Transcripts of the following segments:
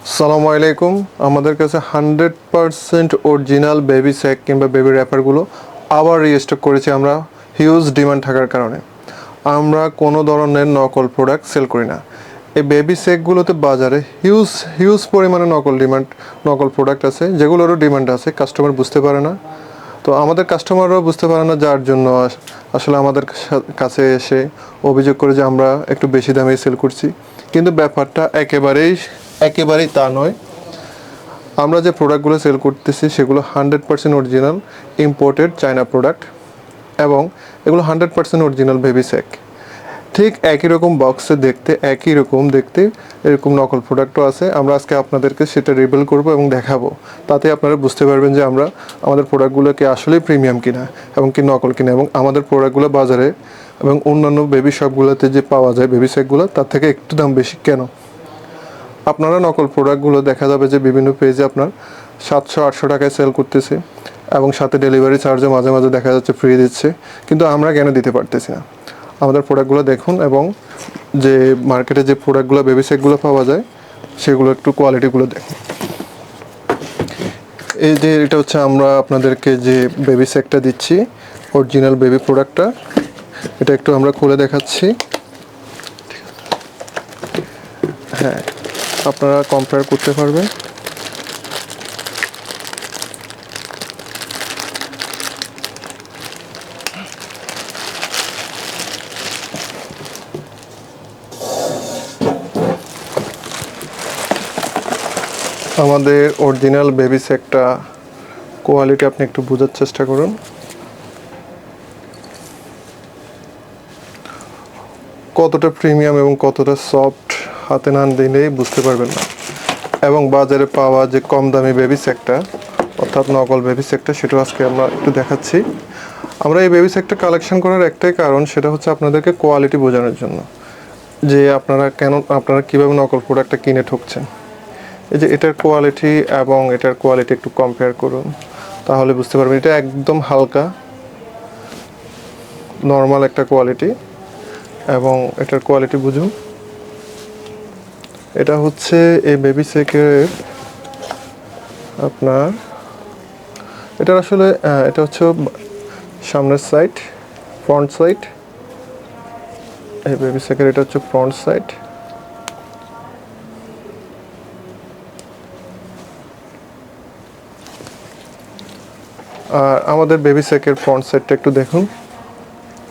আসসালামু আলাইকুম। আমাদের কাছে 100% অরিজিনাল বেবি স্যাক কিংবা বেবি র্যাপারগুলো আবার রিস্টক করেছি আমরা হিউজ ডিমান্ড থাকার কারণে। আমরা কোনো ধরনের নকল প্রোডাক্ট সেল করি না। এই বেবি স্যাকগুলোতে বাজারে হিউজ হিউজ পরিমাণে নকল প্রোডাক্ট আছে, যেগুলোরও ডিমান্ড আছে, কাস্টমার বুঝতে পারে না। তো আমাদের কাস্টমাররাও বুঝতে পারে না, যার জন্য আসলে আমাদের কাছে এসে অভিযোগ করে যে আমরা একটু বেশি দামে সেল করছি। কিন্তু ব্যাপারটা একেবারেই তা নয়। আমরা যে প্রোডাক্টগুলো সেল করতেছি সেগুলো 100% অরিজিনাল ইম্পোর্টেড চায়না প্রোডাক্ট, এবং এগুলো 100% অরিজিনাল বেবি স্যাক। ঠিক একই রকম বক্সে দেখতে, একই রকম দেখতে এরকম নকল প্রোডাক্টও আছে। আমরা আজকে আপনাদেরকে সেটা রিভিল করব এবং দেখাবো। তাতে আপনারা বুঝতে পারবেন যে আমাদের প্রোডাক্টগুলোকে আসলেই প্রিমিয়াম কিনা এবং কি নকল কিনা, এবং আমাদের প্রোডাক্টগুলো বাজারে এবং অন্যান্য বেবি শপগুলোতে যে পাওয়া যায় বেবি স্যাকগুলো, তার থেকে একটু দাম বেশি কেন। আপনারা নকল প্রোডাক্টগুলো দেখা যাবে যে বিভিন্ন পেজে আপনার 700-800 টাকায় সেল করতেছে, এবং সাথে ডেলিভারি চার্জও মাঝে মাঝে দেখা যাচ্ছে ফ্রি দিচ্ছে। কিন্তু আমরা কেন দিতে পারতেছি না? আমাদের প্রোডাক্টগুলো দেখুন, এবং যে মার্কেটে যে প্রোডাক্টগুলো বেবি সেটগুলো পাওয়া যায় সেগুলো একটু কোয়ালিটিগুলো দেখুন। এই যে এটা হচ্ছে আমরা আপনাদেরকে যে বেবি সেটটা দিচ্ছি, অরিজিনাল বেবি প্রোডাক্টটা, এটা একটু আমরা খুলে দেখাচ্ছি। হ্যাঁ, আপনারা কম্পেয়ার করতে পারবেন। আমাদের অরিজিনাল বেবি সেটটা কোয়ালিটি আপনি একটু বোঝার চেষ্টা করুন। কতটা প্রিমিয়াম এবং কতটা সফট, হাতে না দিলেই বুঝতে পারবেন না। এবং বাজারে পাওয়া যে কম দামি বেবি সেটটা, অর্থাৎ নকল বেবি সেটটা, সেটাও আজকে আমরা একটু দেখাচ্ছি। আমরা এই বেবি সেটটা কালেকশন করার একটাই কারণ, সেটা হচ্ছে আপনাদেরকে কোয়ালিটি বোঝানোর জন্য, যে আপনারা কীভাবে নকল প্রোডাক্টটা কিনে ঠকছেন। এই যে এটার কোয়ালিটি এবং এটার কোয়ালিটি একটু কম্পেয়ার করুন, তাহলে বুঝতে পারবেন। এটা একদম হালকা নর্মাল একটা কোয়ালিটি, এবং এটার কোয়ালিটি বুঝুন। এটা হচ্ছে এই বেবি সেকের আপনার, এটার আসলে এটা হচ্ছে সামনের সাইড, ফ্রন্ট সাইড। এই বেবি সেকের এটা হচ্ছে ফ্রন্ট সাইড। আর আমাদের বেবি সেকের ফ্রন্ট সাইডটা একটু দেখুন,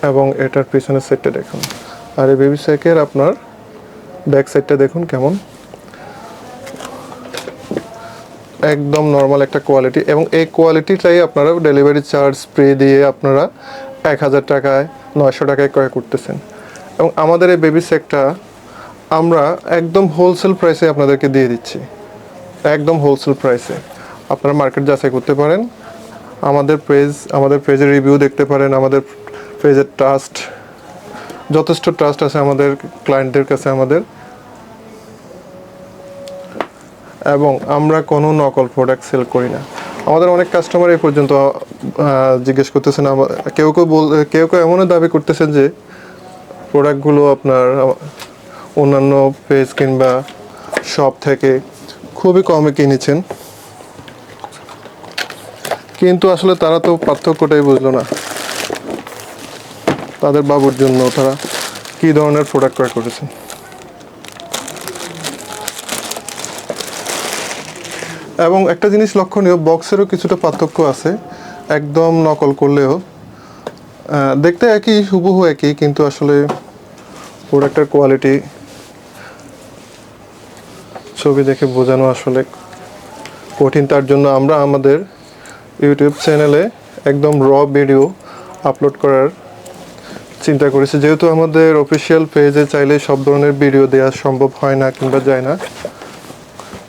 এবং এটার পিছনের সাইডটা দেখুন। আর এই বেবি সেকের আপনার ব্যাক সাইডটা দেখুন কেমন, একদম নর্মাল একটা কোয়ালিটি। এবং এই কোয়ালিটিটাই আপনারা ডেলিভারি চার্জ স্প্রে দিয়ে আপনারা 1000 টাকায় 900 টাকায় ক্রয় করতেছেন। এবং আমাদের এই বেবি সেটটা আমরা একদম হোলসেল প্রাইসে আপনাদেরকে দিয়ে দিচ্ছি, একদম হোলসেল প্রাইসে। আপনারা মার্কেট যাচাই করতে পারেন, আমাদের পেজের রিভিউ দেখতে পারেন। আমাদের পেজের যথেষ্ট ট্রাস্ট আছে আমাদের ক্লায়েন্টদের কাছে আমাদের। এবং আমরা কোনো নকল প্রোডাক্ট সেল করি না। আমাদের অনেক কাস্টমার এই পর্যন্ত জিজ্ঞেস করতেছেন, কেউ কেউ এমনও দাবি করতেছেন যে প্রোডাক্টগুলো আপনার অন্যান্য পেজ কিংবা শপ থেকে খুবই কমে কিনেছেন, কিন্তু আসলে তারা তো পার্থক্যটাই বুঝলো না। তাদের বাবুর জন্য তারা কী ধরনের প্রোডাক্ট ক্রয় করেছেন। এবং একটা জিনিস লক্ষণীয়, বক্সেরও কিছুটা পার্থক্য আছে। একদম নকল করলেও দেখতে একই, হুবহু একই, কিন্তু আসলে প্রোডাক্টের কোয়ালিটি ছবি দেখে বোঝানো আসলে কঠিন। তার জন্য আমরা আমাদের ইউটিউব চ্যানেলে একদম র ভিডিও আপলোড করার চিন্তা করেছি, যেহেতু আমাদের অফিসিয়াল পেজে চাইলে সব ধরনের ভিডিও দেওয়া সম্ভব হয় না কিংবা যায় না।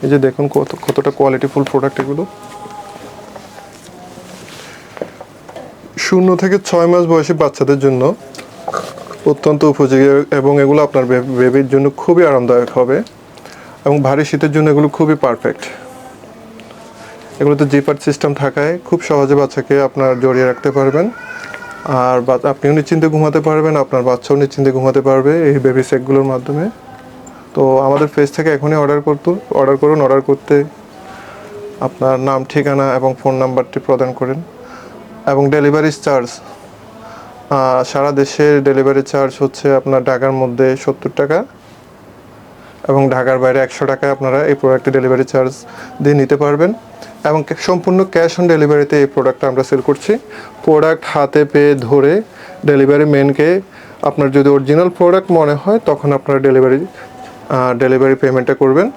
এই যে দেখুন কতটা কোয়ালিটিফুল প্রোডাক্ট এগুলো। 0 থেকে 6 মাস বয়সী বাচ্চাদের জন্য অত্যন্ত উপযোগী, এবং এগুলো আপনার বেবির জন্য খুবই আরামদায়ক হবে, এবং ভারী শীতের জন্য এগুলো খুবই পারফেক্ট। এগুলোতে জিপার সিস্টেম থাকায় খুব সহজে বাচ্চাকে আপনার জড়িয়ে রাখতে পারবেন, আর আপনিও নিশ্চিন্তে ঘুমাতে পারবেন, আপনার বাচ্চাও নিশ্চিন্তে ঘুমাতে পারবে এই বেবি সেটগুলোর মাধ্যমে। তো তো আমাদের পেজ থেকে এখনই অর্ডার করুন। অর্ডার করতে আপনার নাম, ঠিকানা এবং ফোন নাম্বারটি প্রদান করেন। এবং ডেলিভারি চার্জ, সারা দেশের ডেলিভারি চার্জ হচ্ছে আপনার ঢাকার মধ্যে 70 টাকা এবং ঢাকার বাইরে 100 টাকায় আপনারা এই প্রোডাক্টটি ডেলিভারি চার্জ দিয়ে নিতে পারবেন। এবং সম্পূর্ণ ক্যাশ অন ডেলিভারিতে এই প্রোডাক্টটা আমরা সেল করছি। প্রোডাক্ট হাতে পেয়ে ধরে ডেলিভারি ম্যানকে আপনার যদি অরিজিনাল প্রোডাক্ট মনে হয় তখন আপনারা ডেলিভারি পেমেন্টটা করবেন।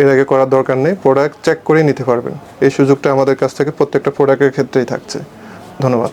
এর আগে করার দরকার নেই, প্রোডাক্ট চেক করে নিতে পারবেন। এই সুযোগটা আমাদের কাছ থেকে প্রত্যেকটা প্রোডাক্টের ক্ষেত্রেই থাকছে। ধন্যবাদ।